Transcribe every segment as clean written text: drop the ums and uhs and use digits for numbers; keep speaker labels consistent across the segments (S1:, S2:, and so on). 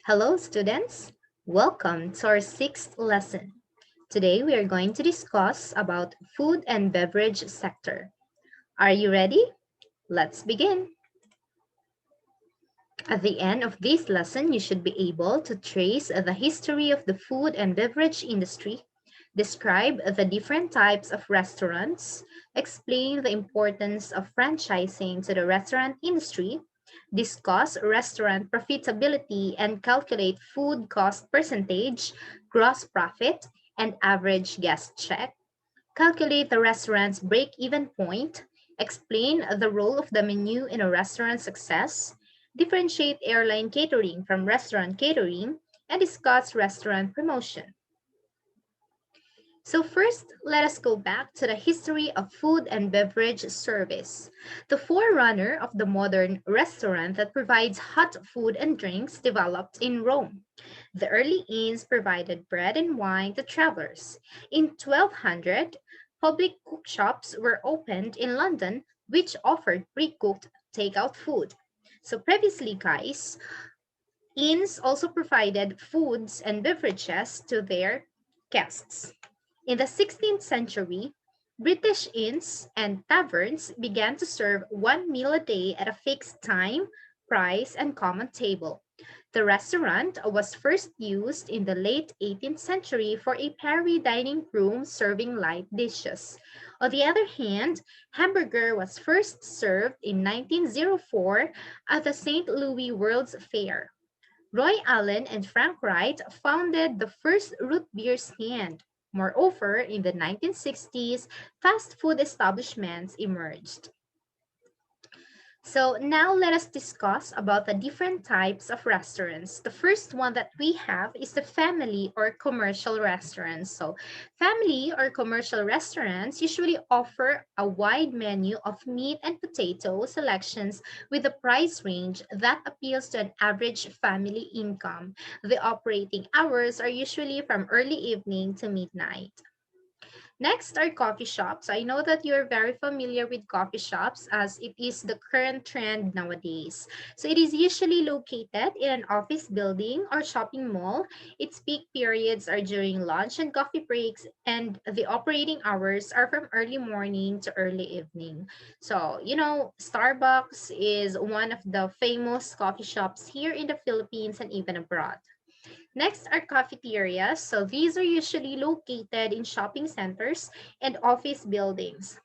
S1: Hello, students. Welcome to our sixth lesson. Today, we are going to discuss about food and beverage sector. Are you ready? Let's begin. At the end of this lesson, you should be able to trace the history of the food and beverage industry, describe the different types of restaurants, explain the importance of franchising to the restaurant industry, discuss restaurant profitability and calculate food cost percentage, gross profit, and average guest check, calculate the restaurant's break-even point, explain the role of the menu in a restaurant's success, differentiate airline catering from restaurant catering, and discuss restaurant promotion. So first, let us go back to the history of food and beverage service. The forerunner of the modern restaurant that provides hot food and drinks developed in Rome. The early inns provided bread and wine to travelers. In 1200, public cookshops were opened in London, which offered pre-cooked takeout food. So previously, guys, inns also provided foods and beverages to their guests. In the 16th century, British inns and taverns began to serve one meal a day at a fixed time, price, and common table. The restaurant was first used in the late 18th century for a Paris dining room serving light dishes. On the other hand, hamburger was first served in 1904 at the St. Louis World's Fair. Roy Allen and Frank Wright founded the first root beer stand. Moreover, in the 1960s, fast food establishments emerged. So now let us discuss about the different types of restaurants. The first one that we have is the family or commercial restaurants. So family or commercial restaurants usually offer a wide menu of meat and potato selections with a price range that appeals to an average family income. The operating hours are usually from early evening to midnight. Next are coffee shops. I know that you're very familiar with coffee shops as it is the current trend nowadays. So it is usually located in an office building or shopping mall. Its peak periods are during lunch and coffee breaks, and the operating hours are from early morning to early evening. So, Starbucks is one of the famous coffee shops here in the Philippines and even abroad. Next are cafeterias. So these are usually located in shopping centers and office buildings.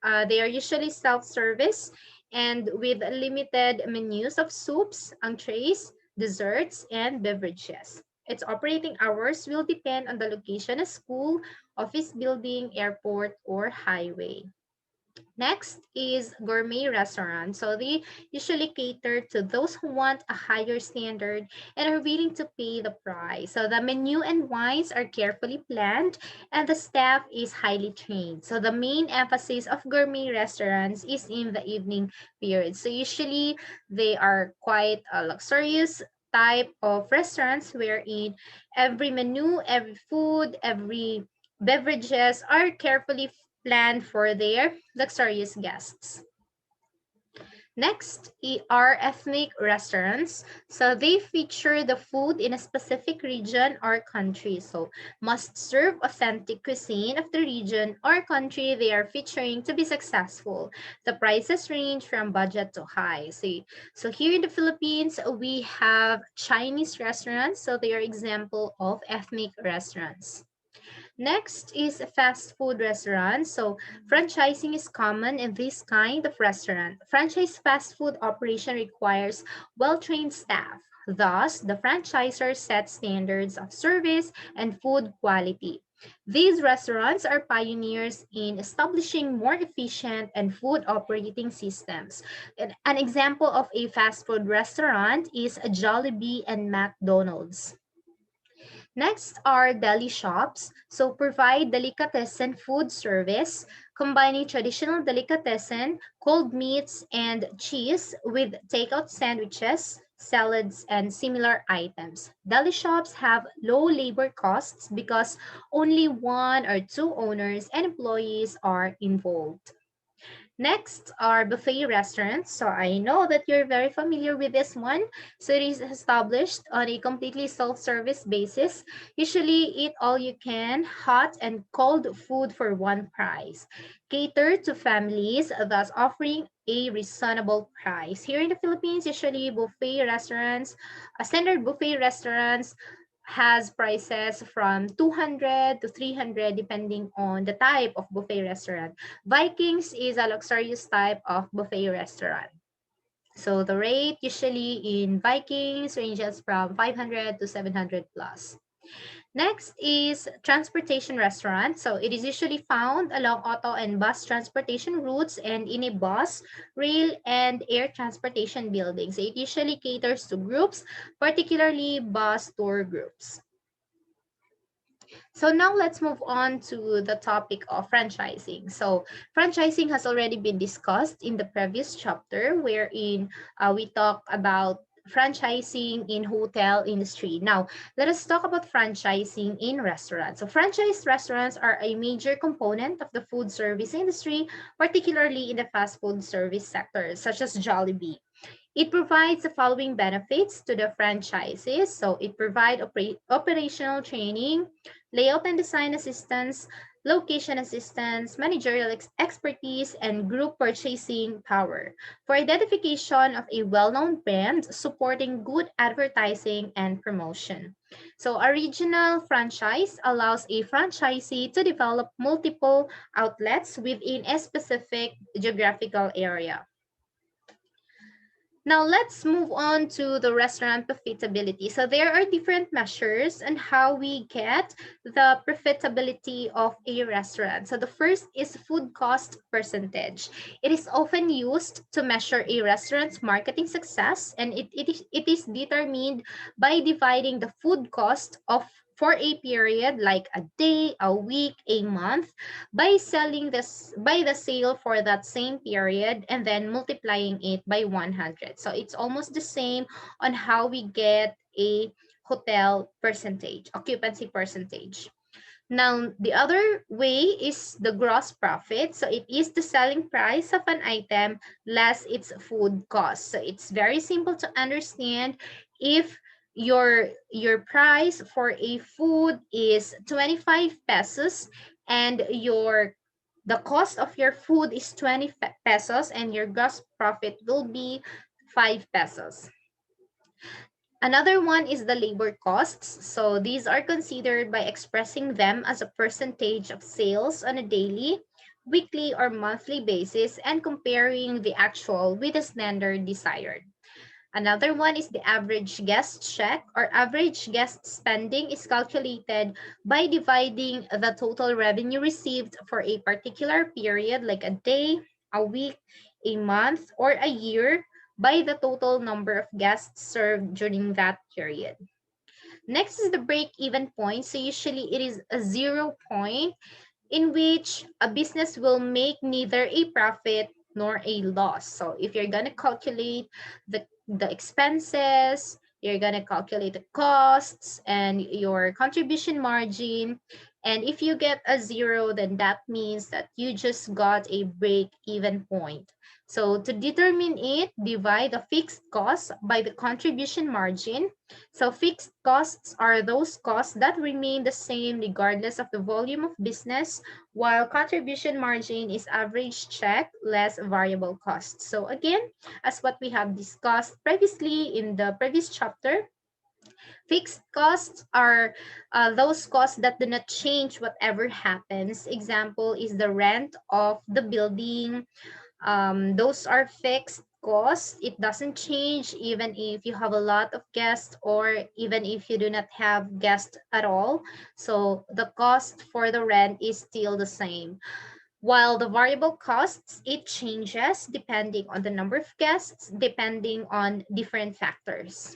S1: They are usually self-service and with limited menus of soups, entrees, desserts, and beverages. Its operating hours will depend on the location of school, office building, airport, or highway. Next is gourmet restaurants. So they usually cater to those who want a higher standard and are willing to pay the price. So the menu and wines are carefully planned and the staff is highly trained. So the main emphasis of gourmet restaurants is in the evening period. So usually they are quite a luxurious type of restaurants wherein every menu, every food, every beverages are carefully planned for their luxurious guests. Next are ethnic restaurants. So they feature the food in a specific region or country. So must serve authentic cuisine of the region or country they are featuring to be successful. The prices range from budget to high. So here in the Philippines, we have Chinese restaurants. So they are example of ethnic restaurants. Next is fast food restaurants. So franchising is common in this kind of restaurant. Franchise fast food operation requires well-trained staff. Thus, the franchisor sets standards of service and food quality. These restaurants are pioneers in establishing more efficient and food operating systems. An example of a fast food restaurant is Jollibee and McDonald's. Next are deli shops. So provide delicatessen food service, combining traditional delicatessen, cold meats, and cheese with takeout sandwiches, salads, and similar items. Deli shops have low labor costs because only one or two owners and employees are involved. Next are buffet restaurants. So I know that you're very familiar with this one. So it is established on a completely self-service basis. Usually eat all you can, hot and cold food for one price. Cater to families, thus offering a reasonable price. Here in the Philippines, usually buffet restaurants, standard buffet restaurants has prices from 200 to 300 depending on the type of buffet restaurant. Vikings is a luxurious type of buffet restaurant. So the rate usually in Vikings ranges from 500 to 700 plus. Next is transportation restaurant. So it is usually found along auto and bus transportation routes and in a bus, rail, and air transportation buildings. It usually caters to groups, particularly bus tour groups. So now let's move on to the topic of franchising. So franchising has already been discussed in the previous chapter wherein we talk about franchising in hotel industry. Now, let us talk about franchising in restaurants. So franchise restaurants are a major component of the food service industry, particularly in the fast food service sector, such as Jollibee. It provides the following benefits to the franchises. So it provides operational training, layout and design assistance, location assistance, managerial expertise, and group purchasing power for identification of a well-known brand, supporting good advertising and promotion. So a regional franchise allows a franchisee to develop multiple outlets within a specific geographical area. Now let's move on to the restaurant profitability. So there are different measures on how we get the profitability of a restaurant. So the first is food cost percentage. It is often used to measure a restaurant's marketing success, and it is determined by dividing the food cost of for a period like a day, a week, a month by selling this by the sale for that same period and then multiplying it by 100. So it's almost the same on how we get a hotel percentage, occupancy percentage. Now, the other way is the gross profit. So it is the selling price of an item less its food cost. So it's very simple to understand. If your price for a food is 25 pesos and your the cost of your food is 20 pesos and your gross profit will be 5 pesos. Another one is the labor costs. So these are considered by expressing them as a percentage of sales on a daily, weekly, or monthly basis and comparing the actual with the standard desired. Another one is the average guest check or average guest spending is calculated by dividing the total revenue received for a particular period like a day, a week, a month, or a year by the total number of guests served during that period. Next is the break-even point. So usually it is a 0 point in which a business will make neither a profit nor a loss. So if you're going to calculate the expenses, you're going to calculate the costs and your contribution margin. And if you get a 0, then that means that you just got a break-even point. So to determine it, divide the fixed cost by the contribution margin. So fixed costs are those costs that remain the same regardless of the volume of business, while contribution margin is average check less variable costs. So again, as what we have discussed previously in the previous chapter, fixed costs are those costs that do not change whatever happens. Example is the rent of the building. Those are fixed costs. It doesn't change even if you have a lot of guests or even if you do not have guests at all. So the cost for the rent is still the same. While the variable costs, it changes depending on the number of guests, depending on different factors.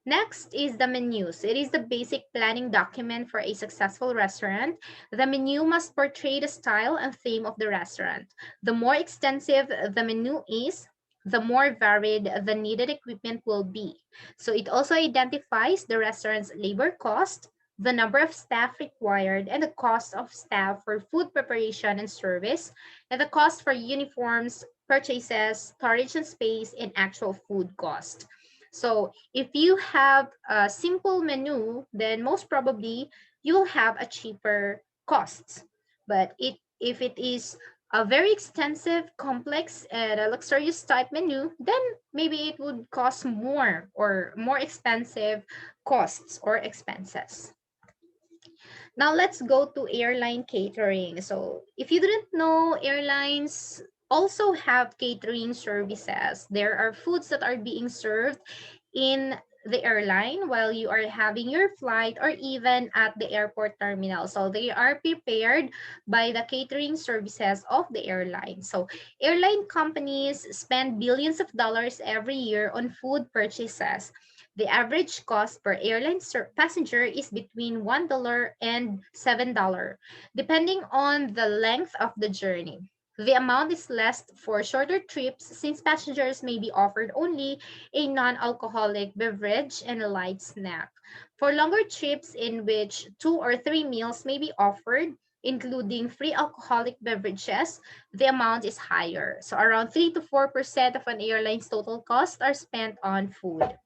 S1: Next is the menus. It is the basic planning document for a successful restaurant. The menu must portray the style and theme of the restaurant. The more extensive the menu is, the more varied the needed equipment will be. So it also identifies the restaurant's labor cost, the number of staff required, and the cost of staff for food preparation and service, and the cost for uniforms, purchases, storage and space, and actual food cost. So if you have a simple menu, then most probably you will have a cheaper cost. But if it is a very extensive, complex, and a luxurious type menu, then maybe it would cost more or more expensive costs or expenses. Now let's go to airline catering. So if you didn't know, airlines also have catering services. There are foods that are being served in the airline while you are having your flight or even at the airport terminal. So they are prepared by the catering services of the airline. So airline companies spend billions of dollars every year on food purchases. The average cost per airline passenger is between $1 and $7, depending on the length of the journey. The amount is less for shorter trips since passengers may be offered only a non-alcoholic beverage and a light snack. For longer trips in which 2 or 3 meals may be offered, including free alcoholic beverages, the amount is higher. So around 3 to 4% of an airline's total costs are spent on food.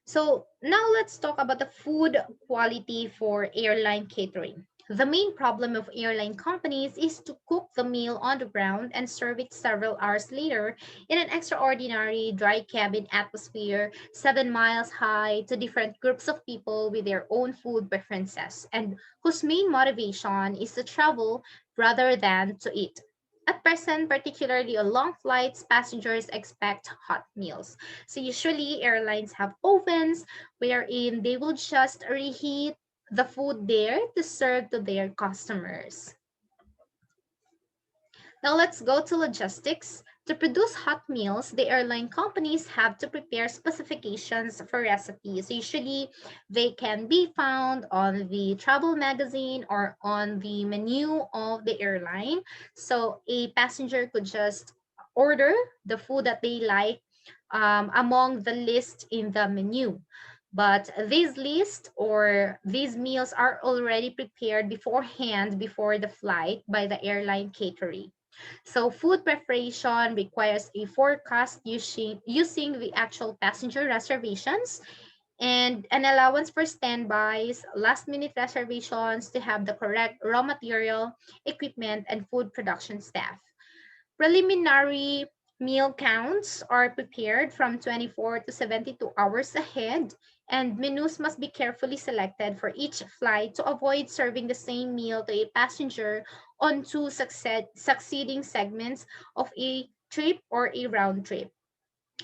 S1: So now let's talk about the food quality for airline catering. The main problem of airline companies is to cook the meal on the ground and serve it several hours later in an extraordinary dry cabin atmosphere 7 miles high to different groups of people with their own food preferences and whose main motivation is to travel rather than to eat. At present, particularly on long flights, passengers expect hot meals. So usually airlines have ovens wherein they will just reheat the food there to serve to their customers. Now let's go to logistics. To produce hot meals, the airline companies have to prepare specifications for recipes. Usually, they can be found on the travel magazine or on the menu of the airline. So a passenger could just order the food that they like among the list in the menu. But these lists or these meals are already prepared beforehand before the flight by the airline catering. So food preparation requires a forecast using the actual passenger reservations and an allowance for standbys, last minute reservations to have the correct raw material, equipment, and food production staff. Preliminary meal counts are prepared from 24 to 72 hours ahead, and menus must be carefully selected for each flight to avoid serving the same meal to a passenger on two succeeding segments of a trip or a round trip.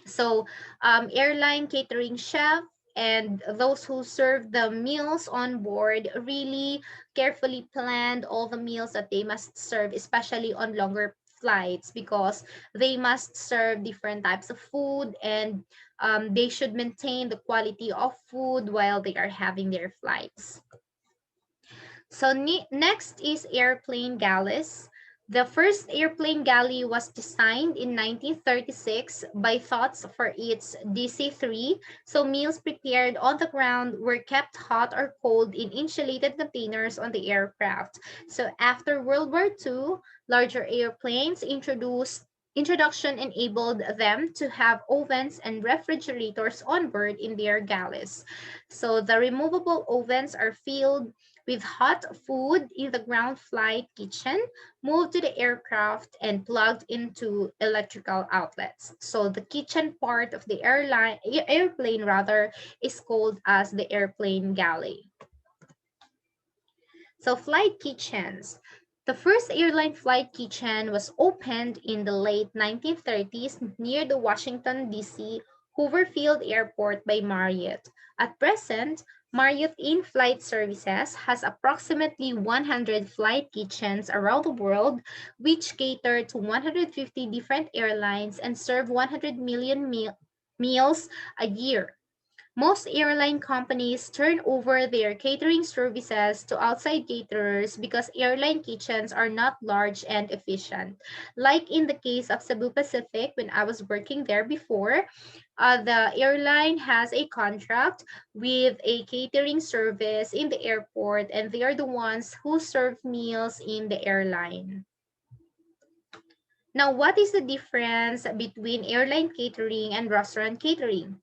S1: So, airline catering chef and those who serve the meals on board really carefully planned all the meals that they must serve, especially on longer flights, because they must serve different types of food and they should maintain the quality of food while they are having their flights. So next is airplane galleys. The first airplane galley was designed in 1936 by Thoughts for its DC-3, so meals prepared on the ground were kept hot or cold in insulated containers on the aircraft. So after World War II, larger airplanes introduction enabled them to have ovens and refrigerators on board in their galleys. So the removable ovens are filled with hot food in the ground flight kitchen, moved to the aircraft and plugged into electrical outlets. So the kitchen part of the airplane rather is called as the airplane galley. So flight kitchens. The first airline flight kitchen was opened in the late 1930s near the Washington, D.C. Hoover Field Airport by Marriott. At present, Marriott in-flight services has approximately 100 flight kitchens around the world, which cater to 150 different airlines and serve 100 million meals a year. Most airline companies turn over their catering services to outside caterers because airline kitchens are not large and efficient. Like in the case of Cebu Pacific, when I was working there before, the airline has a contract with a catering service in the airport, and they are the ones who serve meals in the airline. Now, what is the difference between airline catering and restaurant catering?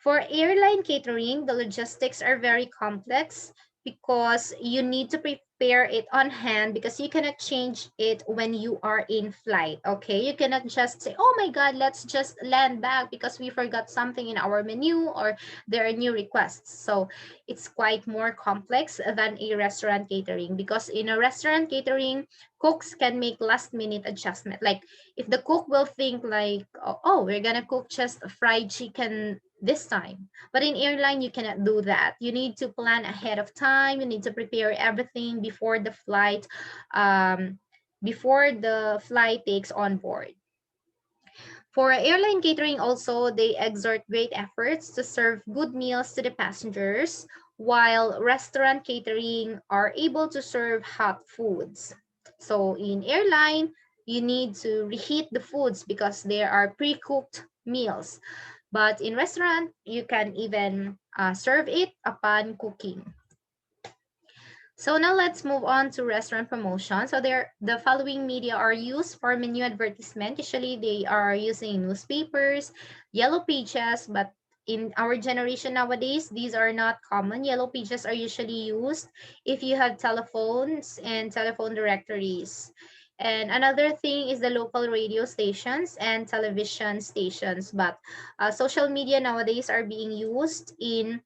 S1: For airline catering, the logistics are very complex because you need to prepare it on hand because you cannot change it when you are in flight. Okay, you cannot just say, oh my god, let's just land back because we forgot something in our menu or there are new requests. So it's quite more complex than a restaurant catering, because in a restaurant catering, cooks can make last minute adjustment. Like if the cook will think like, oh, we're gonna cook just fried chicken this time, but in airline you cannot do that. You need to plan ahead of time. You need to prepare everything um, before the flight takes on board. For airline catering also, they exert great efforts to serve good meals to the passengers, while restaurant catering are able to serve hot foods. So in airline, you need to reheat the foods because they are pre-cooked meals. But in restaurant, you can even serve it upon cooking. So now let's move on to restaurant promotion. So the following media are used for menu advertisement. Usually they are using newspapers, yellow pages, but in our generation nowadays, these are not common. Yellow pages are usually used if you have telephones and telephone directories. And another thing is the local radio stations and television stations. But social media nowadays are being used in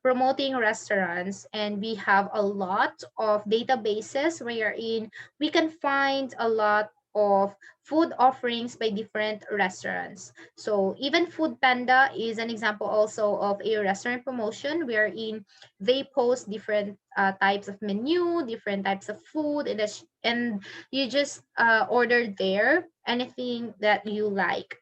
S1: promoting restaurants, and we have a lot of databases wherein we can find a lot of food offerings by different restaurants. So even Food Panda is an example also of a restaurant promotion wherein they post different types of menu, different types of food, and you just order there anything that you like.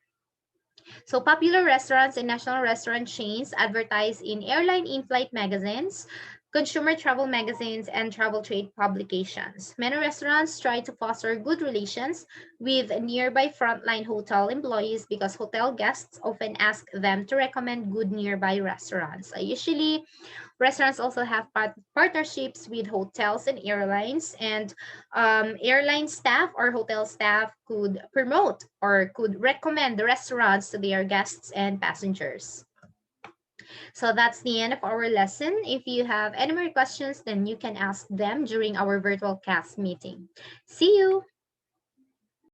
S1: So popular restaurants and national restaurant chains advertise in airline in-flight magazines, consumer travel magazines, and travel trade publications. Many restaurants try to foster good relations with nearby frontline hotel employees because hotel guests often ask them to recommend good nearby restaurants. Usually, restaurants also have partnerships with hotels and airlines, and airline staff or hotel staff could promote or could recommend the restaurants to their guests and passengers. So that's the end of our lesson. If you have any more questions, then you can ask them during our virtual cast meeting. See you!